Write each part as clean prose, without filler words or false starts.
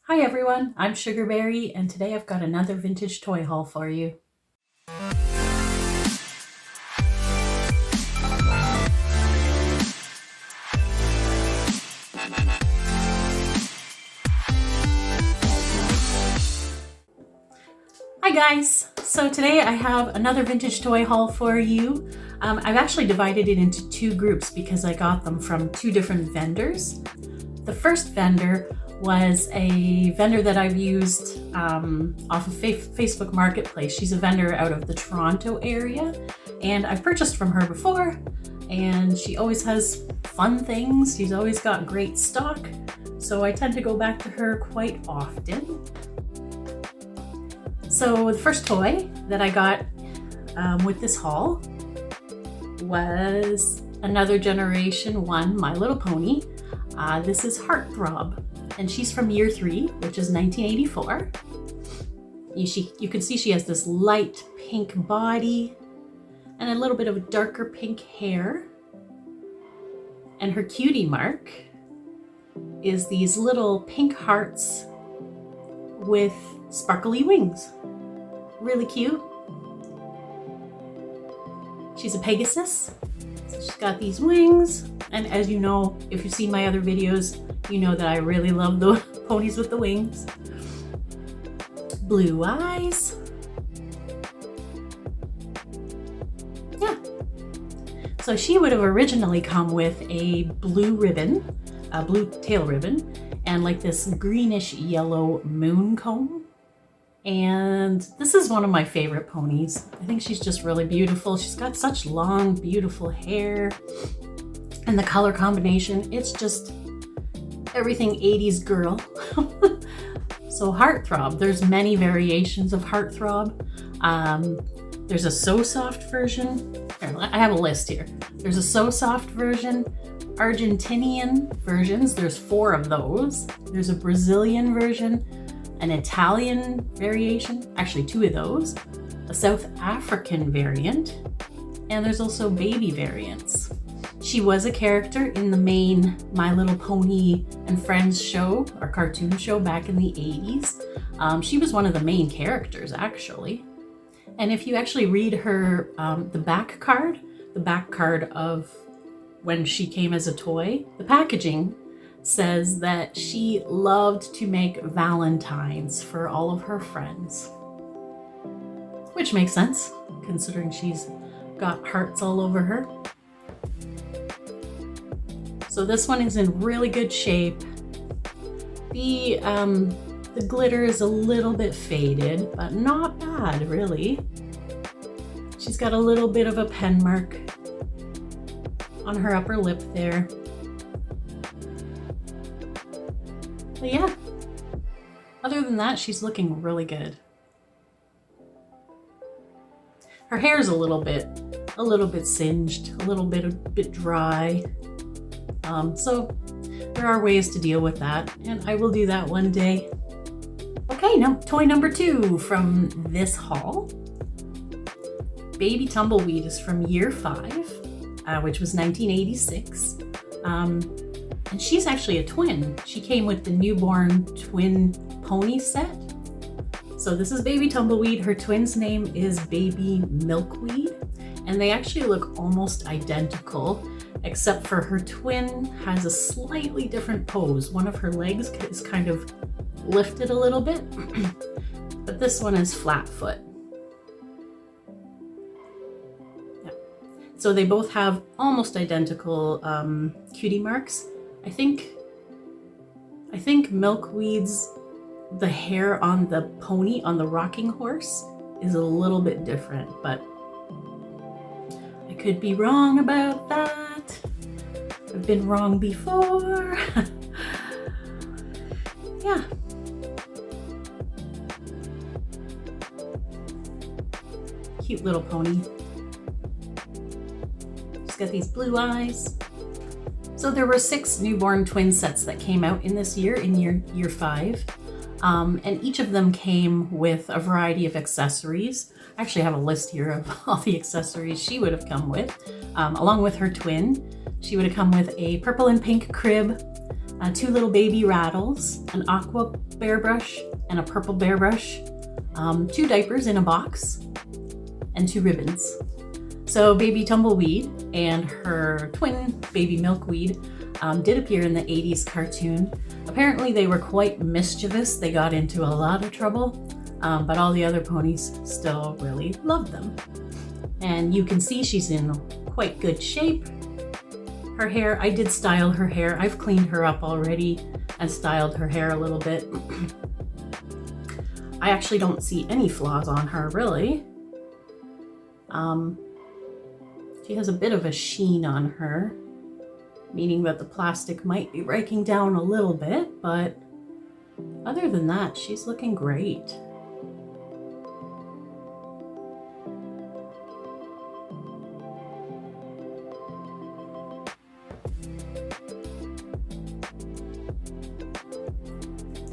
Hi everyone, I'm Sugarberry and today I've got another vintage toy haul for you. Hi guys! So today I have another vintage toy haul for you. I've actually divided it into two groups because I got them from two different vendors. The first vendor was a vendor that I've used off of Facebook Marketplace. She's a vendor out of the Toronto area and I've purchased from her before, and she always has fun things. She's always got great stock, so I tend to go back to her quite often. So the first toy that I got with this haul was another Generation 1 My Little Pony. This is Heartthrob, and she's from year 3, which is 1984. You can see she has this light pink body and a little bit of a darker pink hair. And her cutie mark is these little pink hearts with sparkly wings. Really cute. She's a Pegasus. So she's got these wings, and as you know, if you've seen my other videos, you know that I really love the ponies with the wings. Blue eyes. Yeah. So she would have originally come with a blue ribbon, a blue tail ribbon, and like this greenish yellow moon comb. And this is one of my favorite ponies. I think she's just really beautiful. She's got such long, beautiful hair. And the color combination, it's just everything 80s girl. So Heartthrob, there's many variations of Heartthrob. There's a So Soft version. Here, I have a list here. There's a So Soft version, Argentinian versions. There's 4 of those. There's a Brazilian version, an Italian variation, actually 2 of those, a South African variant, and there's also baby variants. She was a character in the main My Little Pony and Friends show, or cartoon show, back in the 80s. She was one of the main characters, actually. And if you actually read her, the back card of when she came as a toy, the packaging says that she loved to make valentines for all of her friends. Which makes sense, considering she's got hearts all over her. So this one is in really good shape. The glitter is a little bit faded, but not bad, really. She's got a little bit of a pen mark on her upper lip there. But yeah, other than that, she's looking really good. Her hair's a little bit singed, a little bit dry. So there are ways to deal with that, and I will do that one day. Okay, now toy number 2 from this haul. Baby Tumbleweed is from year 5, which was 1986. And she's actually a twin. She came with the newborn twin pony set. So this is Baby Tumbleweed. Her twin's name is Baby Milkweed. And they actually look almost identical, except for her twin has a slightly different pose. One of her legs is kind of lifted a little bit, but this one is flat foot. Yeah. So they both have almost identical cutie marks. I think Milkweed's, the hair on the pony, on the rocking horse, is a little bit different, but I could be wrong about that. I've been wrong before. Yeah. Cute little pony. She's got these blue eyes. So there were 6 newborn twin sets that came out in this year, in year 5. And each of them came with a variety of accessories. I actually have a list here of all the accessories she would have come with, along with her twin. She would have come with a purple and pink crib, 2 little baby rattles, an aqua bear brush and a purple bear brush, 2 diapers in a box, and 2 ribbons. So baby Tumbleweed and her twin baby Milkweed did appear in the 80s cartoon. Apparently they were quite mischievous. They got into a lot of trouble, but all the other ponies still really loved them. And you can see she's in quite good shape. Her hair, I did style her hair. I've cleaned her up already and styled her hair a little bit. I actually don't see any flaws on her, really. She has a bit of a sheen on her, meaning that the plastic might be breaking down a little bit, but other than that, she's looking great.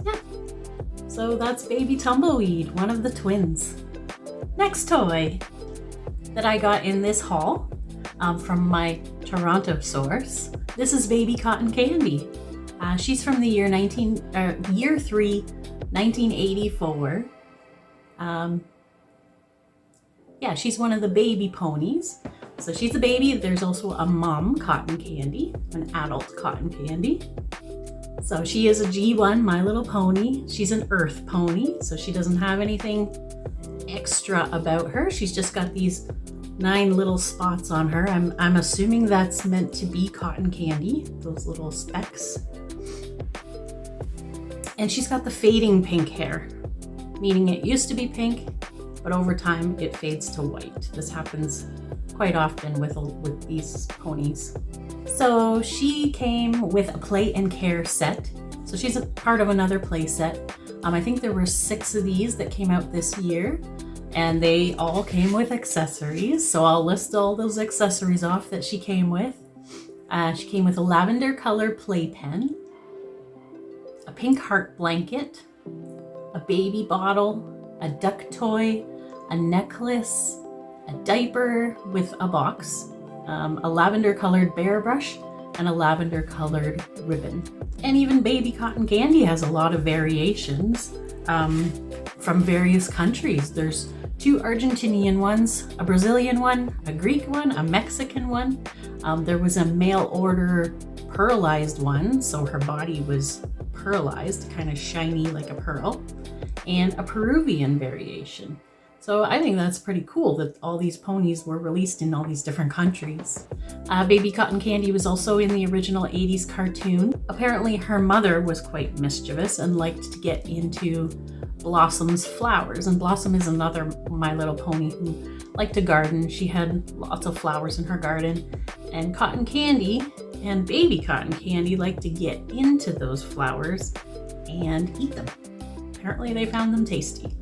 Yeah, so that's baby Tumbleweed, one of the twins. Next toy that I got in this haul from my Toronto source. This is baby Cotton Candy. She's from the year 3, 1984. Yeah, she's one of the baby ponies. So she's a baby. There's also a mom Cotton Candy, an adult Cotton Candy. So she is a G1 My Little Pony. She's an earth pony, so she doesn't have anything extra about her. She's just got these 9 little spots on her. I'm assuming that's meant to be cotton candy, those little specks. And she's got the fading pink hair, meaning it used to be pink, but over time it fades to white. This happens quite often with these ponies. So she came with a play and care set. So she's a part of another play set. I think there were 6 of these that came out this year, and they all came with accessories. So I'll list all those accessories off that she came with. She came with a lavender color playpen, a pink heart blanket, a baby bottle, a duck toy, a necklace, a diaper with a box, a lavender colored bear brush, and a lavender colored ribbon. And even baby Cotton Candy has a lot of variations from various countries. There's 2 Argentinian ones, a Brazilian one, a Greek one, a Mexican one. There was a mail order pearlized one, so her body was pearlized, kind of shiny like a pearl, and a Peruvian variation. So I think that's pretty cool that all these ponies were released in all these different countries. Baby Cotton Candy was also in the original 80s cartoon. Apparently her mother was quite mischievous and liked to get into Blossom's flowers. And Blossom is another My Little Pony who liked to garden. She had lots of flowers in her garden. And Cotton Candy and baby Cotton Candy liked to get into those flowers and eat them. Apparently they found them tasty.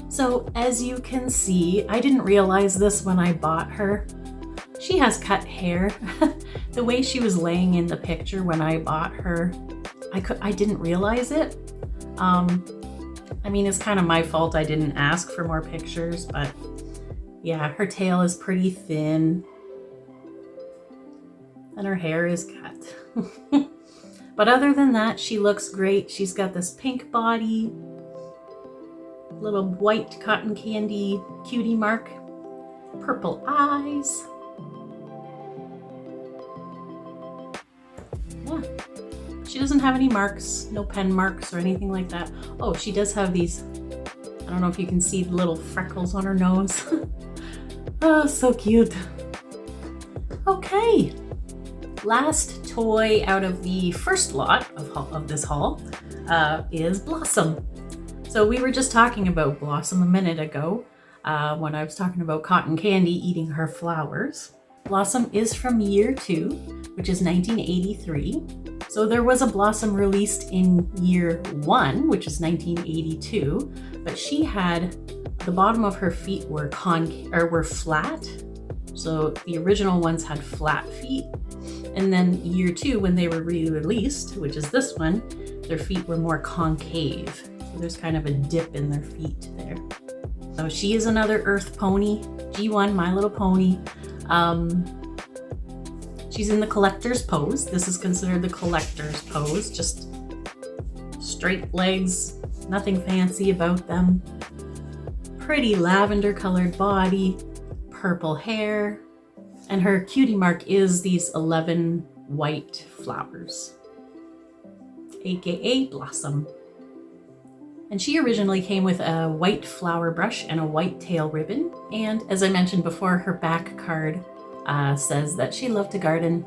So as you can see, I didn't realize this when I bought her. She has cut hair. The way she was laying in the picture when I bought her, I didn't realize it. I mean, it's kind of my fault I didn't ask for more pictures, but yeah, her tail is pretty thin and her hair is cut. But other than that, she looks great. She's got this pink body, little white cotton candy cutie mark, purple eyes. Yeah, she doesn't have any marks, no pen marks or anything like that. Oh, she does have these, I don't know if you can see the little freckles on her nose. Oh, so cute. Okay, last toy out of the first lot of this haul is Blossom. So we were just talking about Blossom a minute ago when I was talking about Cotton Candy eating her flowers. Blossom is from year 2, which is 1983. So there was a Blossom released in year 1, which is 1982, but she had, the bottom of her feet were flat. So the original ones had flat feet. And then year 2, when they were re-released, which is this one, their feet were more concave. So there's kind of a dip in their feet there. So she is another earth pony, G1 My Little Pony. She's in the collector's pose. This is considered the collector's pose, just straight legs, nothing fancy about them. Pretty lavender colored body, purple hair, and her cutie mark is these 11 white flowers, aka Blossom. And she originally came with a white flower brush and a white tail ribbon. And as I mentioned before, her back card says that she loved to garden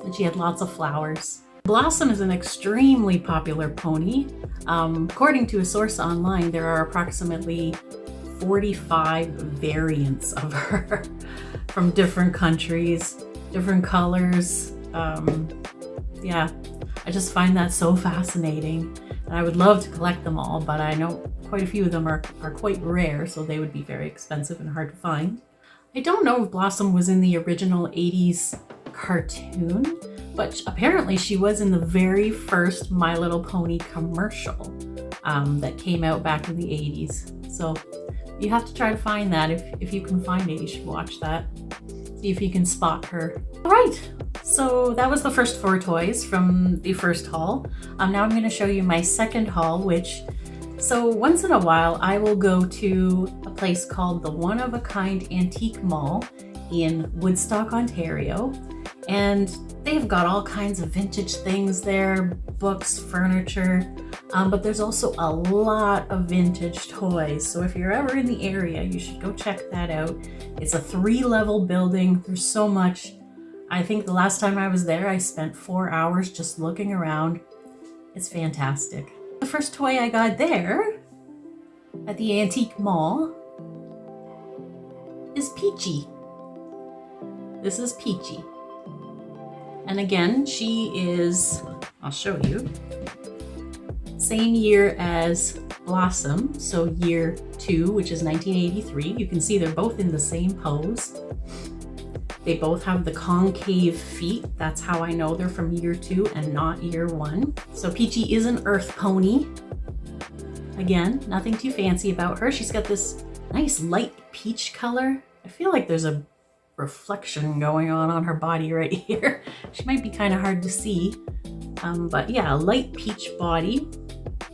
and she had lots of flowers. Blossom is an extremely popular pony. According to a source online, there are approximately 45 variants of her from different countries, different colors. Yeah, I just find that so fascinating. And I would love to collect them all, but I know quite a few of them are quite rare, so they would be very expensive and hard to find. I don't know if Blossom was in the original 80s cartoon, but apparently she was in the very first My Little Pony commercial that came out back in the 80s. So you have to try to find that. If you can find it, you should watch that. See if you can spot her. All right, so that was the first 4 toys from the first haul. Now I'm going to show you my second haul, so once in a while I will go to a place called the One of a Kind Antique Mall in Woodstock, Ontario. And they've got all kinds of vintage things there, books, furniture, but there's also a lot of vintage toys. So if you're ever in the area, you should go check that out. It's a 3-level building. There's so much. I think the last time I was there, I spent 4 hours just looking around. It's fantastic. The first toy I got there at the antique mall is Peachy. This is Peachy. And again, she is, I'll show you, same year as Blossom, so year 2, which is 1983. You can see they're both in the same pose. They both have the concave feet. That's how I know they're from year 2 and not year 1. So Peachy is an earth pony. Again, nothing too fancy about her. She's got this nice light peach color. I feel like there's a reflection going on her body right here. She might be kind of hard to see, but yeah, a light peach body,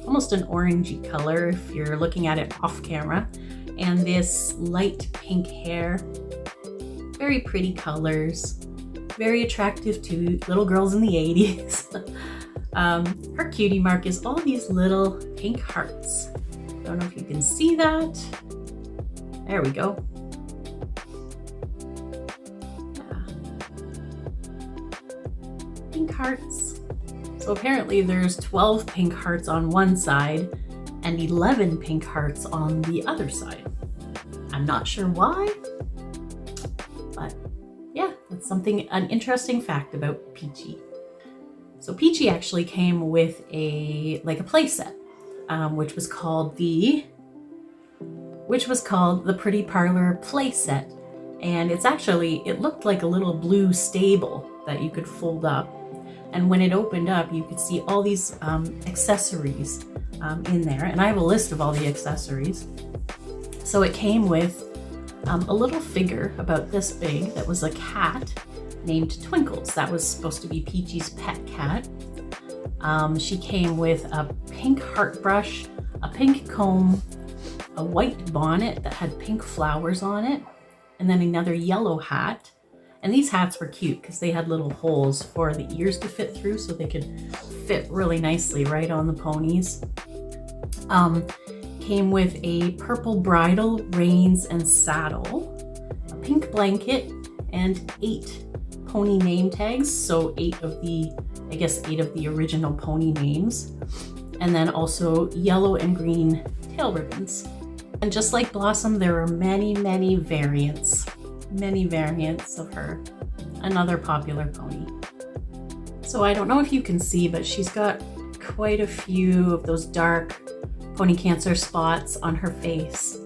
almost an orangey color if you're looking at it off camera, and this light pink hair. Very pretty colors, very attractive to little girls in the 80s. Her cutie mark is all these little pink hearts. Don't know if you can see that. There we go. Pink hearts. So apparently there's 12 pink hearts on one side and 11 pink hearts on the other side. I'm not sure why, but yeah, that's an interesting fact about Peachy. So Peachy actually came with a play set, which was called the Pretty Parlor play set. And it looked like a little blue stable that you could fold up. And when it opened up, you could see all these accessories in there. And I have a list of all the accessories. So it came with a little figure about this big that was a cat named Twinkles. That was supposed to be Peachy's pet cat. She came with a pink heart brush, a pink comb, a white bonnet that had pink flowers on it, and then another yellow hat. And these hats were cute because they had little holes for the ears to fit through so they could fit really nicely right on the ponies. Came with a purple bridle, reins, and saddle, a pink blanket, and 8 pony name tags. So 8 of the original pony names. And then also yellow and green tail ribbons. And just like Blossom, there are many, many variants of her. Another popular pony. So I don't know if you can see, but she's got quite a few of those dark pony cancer spots on her face.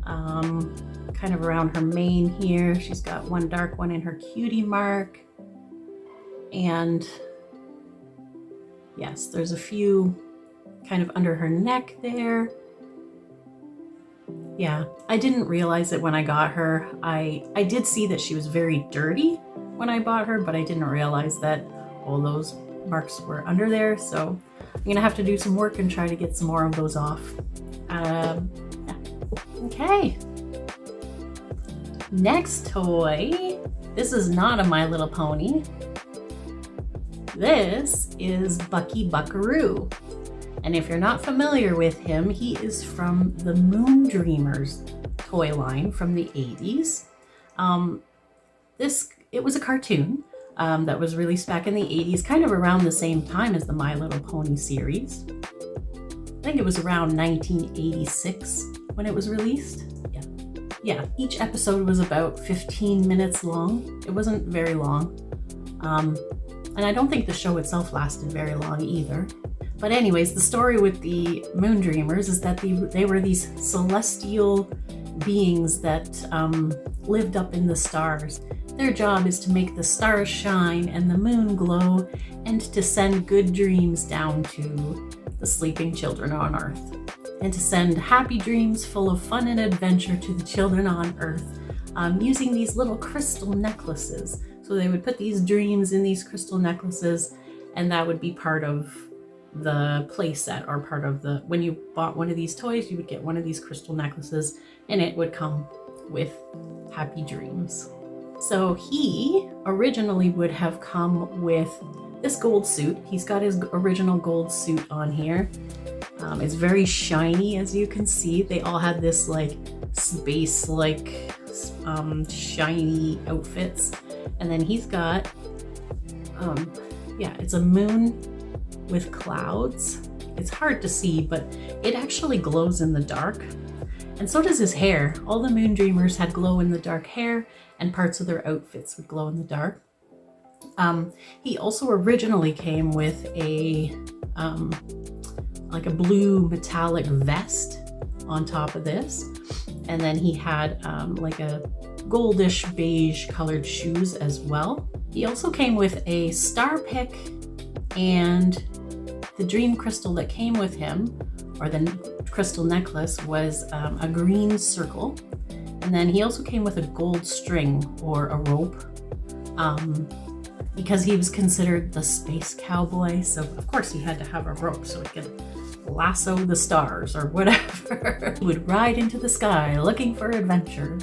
Kind of around her mane here. She's got one dark one in her cutie mark. And yes, there's a few kind of under her neck there. Yeah, I didn't realize it when I got her. I did see that she was very dirty, when I bought her, but I didn't realize that all those marks were under there. So I'm gonna have to do some work and try to get some more of those off. Yeah. Okay. Next toy. This is not a My Little Pony. This is Bucky Buckaroo. And if you're not familiar with him, he is from the MoonDreamers toy line from the 80s. It was a cartoon that was released back in the 80s, kind of around the same time as the My Little Pony series. I think it was around 1986 when it was released. Yeah, each episode was about 15 minutes long. It wasn't very long. And I don't think the show itself lasted very long either. But anyways, the story with the MoonDreamers is that they were these celestial beings that lived up in the stars. Their job is to make the stars shine and the moon glow and to send good dreams down to the sleeping children on Earth. And to send happy dreams full of fun and adventure to the children on Earth using these little crystal necklaces. So they would put these dreams in these crystal necklaces, and that would be part of the play set, or part of the, when you bought one of these toys, you would get one of these crystal necklaces and it would come with happy dreams. So he originally would have come with this gold suit. He's got his original gold suit on here. It's very shiny, as you can see. They all had this like space-like shiny outfits. And then he's got, it's a moon with clouds. It's hard to see, but it actually glows in the dark. And so does his hair. All the MoonDreamers had glow-in-the-dark hair, and parts of their outfits would glow in the dark. He also originally came with a like a blue metallic vest on top of this, and then he had like a goldish beige colored shoes as well. He also came with a star pick, and the dream crystal that came with him, or the crystal necklace, was a green circle. And then he also came with a gold string, or a rope, because he was considered the space cowboy. So of course he had to have a rope so he could lasso the stars or whatever. He would ride into the sky looking for adventure.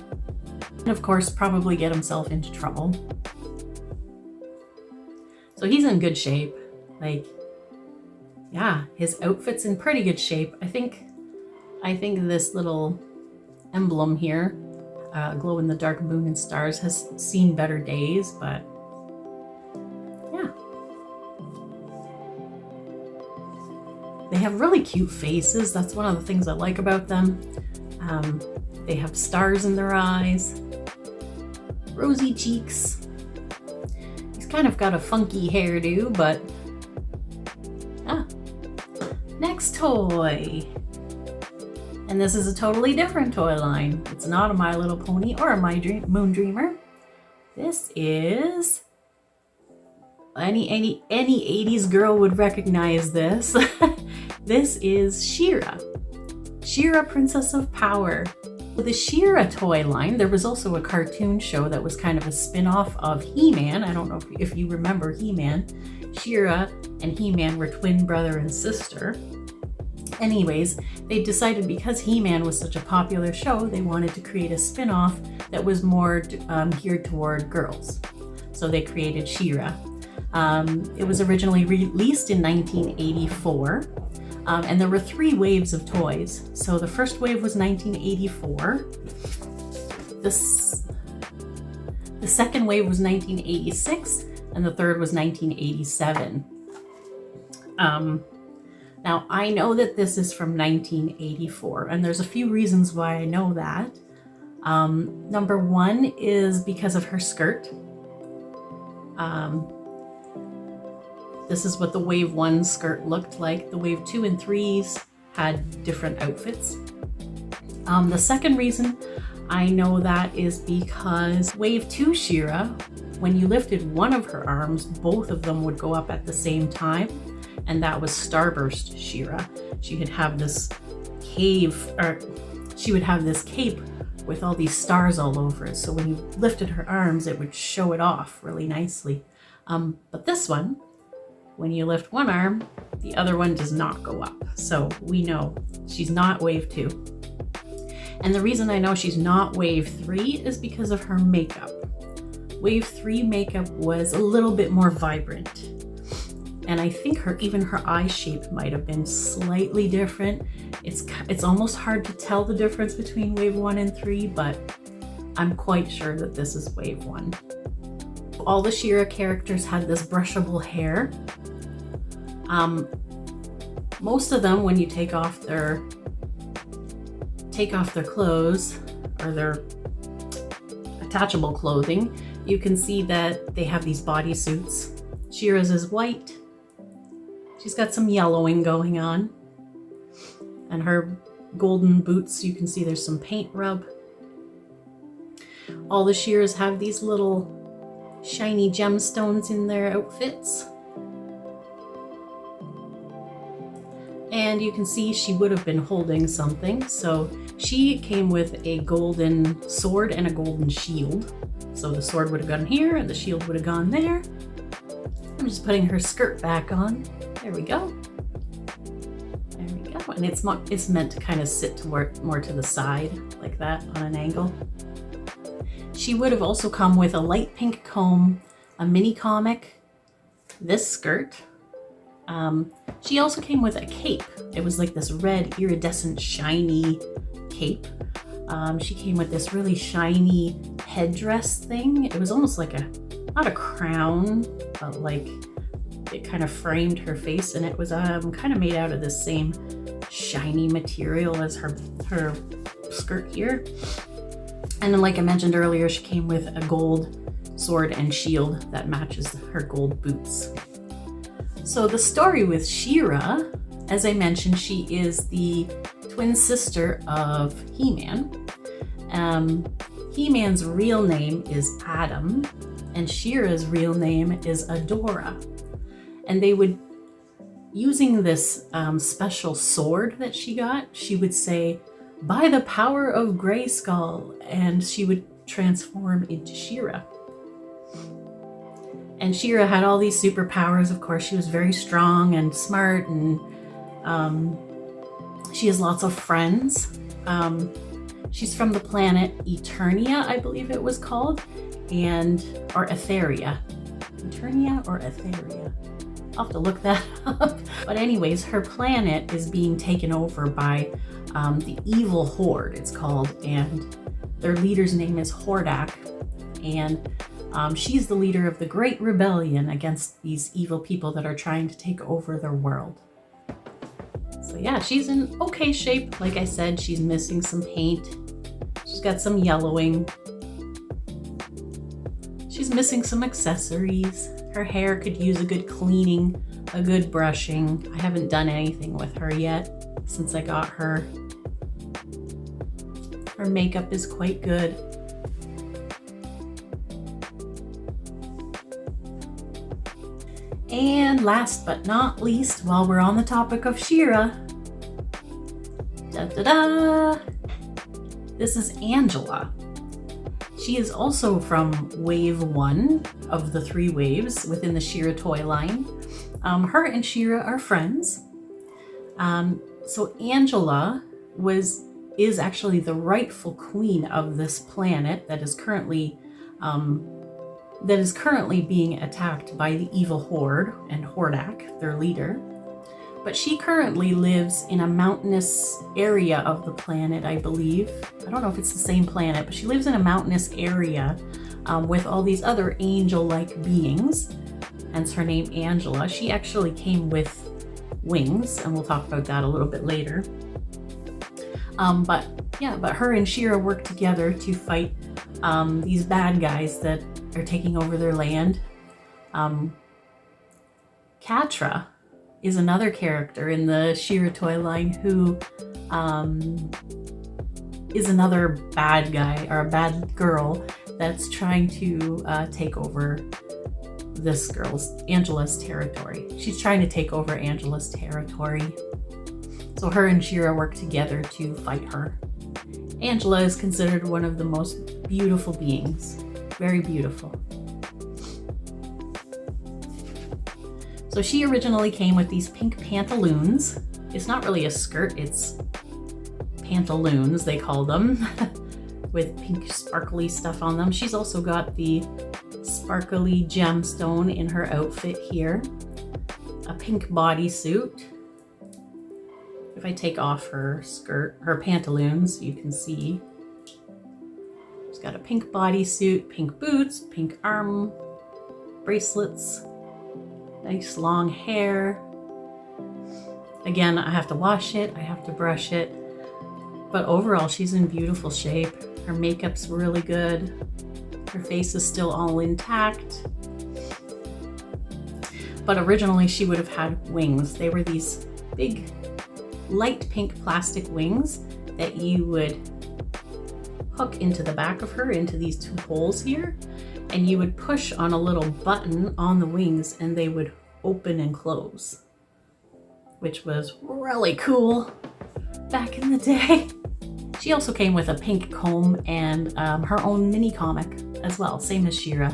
And of course probably get himself into trouble. So he's in good shape. Like, yeah, his outfit's in pretty good shape. I think this little emblem here, glow in the dark moon and stars, has seen better days, but yeah. They have really cute faces. That's one of the things I like about them. They have stars in their eyes, rosy cheeks. He's kind of got a funky hairdo, but next toy. And this is a totally different toy line. It's not a My Little Pony or a MoonDreamer. This is any 80s girl would recognize this. This is She-Ra. She-Ra, Princess of Power. With the She-Ra toy line, there was also a cartoon show that was kind of a spin-off of He-Man. I don't know if you remember He-Man. She-Ra and He-Man were twin brother and sister. Anyways, they decided because He-Man was such a popular show, they wanted to create a spin-off that was more geared toward girls. So they created She-Ra. It was originally released in 1984, and there were 3 waves of toys. So the first wave was 1984. The second wave was 1986, and the third was 1987. Now, I know that this is from 1984, and there's a few reasons why I know that. Number 1 is because of her skirt. This is what the Wave 1 skirt looked like. The Wave 2 and 3s had different outfits. The second reason I know that is because Wave 2 She-Ra, when you lifted one of her arms, both of them would go up at the same time. And that was Starburst She-Ra. She would have this cape with all these stars all over it. So when you lifted her arms, it would show it off really nicely. But this one, when you lift one arm, the other one does not go up. So we know she's not wave 2. And the reason I know she's not wave 3 is because of her makeup. Wave 3 makeup was a little bit more vibrant. And I think even her eye shape might have been slightly different. It's almost hard to tell the difference between wave 1 and 3, but I'm quite sure that this is wave 1. All the She-Ra characters had this brushable hair. Most of them, when you take off their clothes or their attachable clothing, you can see that they have these bodysuits. She-Ra's is white. She's got some yellowing going on. And her golden boots, you can see there's some paint rub. All the She-Ras have these little shiny gemstones in their outfits. And you can see she would have been holding something. So she came with a golden sword and a golden shield. So the sword would have gone here and the shield would have gone there. I'm just putting her skirt back on. There we go. There we go. And it's meant to kind of sit more to the side like that on an angle. She would have also come with a light pink comb, a mini comic, this skirt. She also came with a cape. It was like this red iridescent shiny cape. She came with this really shiny headdress thing. It was almost like not a crown, but like it kind of framed her face, and it was kind of made out of the same shiny material as her skirt here. And then, like I mentioned earlier, she came with a gold sword and shield that matches her gold boots. So the story with She-Ra, as I mentioned, she is the twin sister of He-Man. He-Man's real name is Adam, and She-Ra's real name is Adora. And they would, using this special sword that she got, she would say, "By the power of Grayskull," and she would transform into She-Ra. And She-Ra had all these superpowers. Of course, she was very strong and smart, and she has lots of friends. She's from the planet Eternia, I believe it was called, or Etheria. Eternia or Etheria? I'll have to look that up. But anyways, her planet is being taken over by the evil horde, it's called, and their leader's name is Hordak. And she's the leader of the Great Rebellion against these evil people that are trying to take over their world. So yeah, she's in okay shape. Like I said, she's missing some paint. She's got some yellowing. She's missing some accessories. Her hair could use a good cleaning, a good brushing. I haven't done anything with her yet since I got her. Her makeup is quite good. And last but not least, while we're on the topic of She-Ra, da-da-da, this is Angela. She is also from wave 1 of the 3 waves within the She-Ra toy line. Her and She-Ra are friends. So Angela is actually the rightful queen of this planet that is currently being attacked by the evil horde and Hordak, their leader. But she currently lives in a mountainous area of the planet, I believe. I don't know if it's the same planet, but she lives in a mountainous area with all these other angel-like beings. Hence her name, Angela. She actually came with wings, and we'll talk about that a little bit later. But her and She-Ra work together to fight these bad guys that are taking over their land. Catra is another character in the She-Ra toy line who is another bad guy or a bad girl that's trying to take over this Angela's territory. She's trying to take over Angela's territory. So her and She-Ra work together to fight her. Angela is considered one of the most beautiful beings. Very beautiful. So she originally came with these pink pantaloons. It's not really a skirt, it's pantaloons, they call them, with pink sparkly stuff on them. She's also got the sparkly gemstone in her outfit here. A pink bodysuit. If I take off her skirt, her pantaloons, you can see she's got a pink bodysuit, pink boots, pink arm bracelets, nice long hair. Again, I have to wash it, I have to brush it, but overall she's in beautiful shape. Her makeup's really good. Her face is still all intact. But originally she would have had wings. They were these big light pink plastic wings that you would hook into the back of her, into these two holes here, and you would push on a little button on the wings and they would open and close, which was really cool back in the day. She also came with a pink comb and her own mini comic as well, same as She-Ra.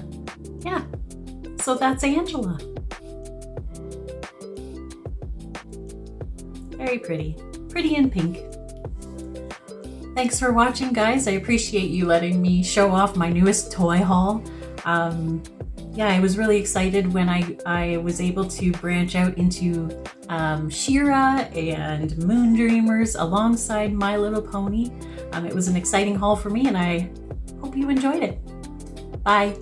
Yeah, so that's Angela. Very pretty. Pretty in pink. Thanks for watching, guys. I appreciate you letting me show off my newest toy haul. Yeah, I was really excited when I was able to branch out into She-Ra and MoonDreamers alongside My Little Pony. It was an exciting haul for me and I hope you enjoyed it. Bye.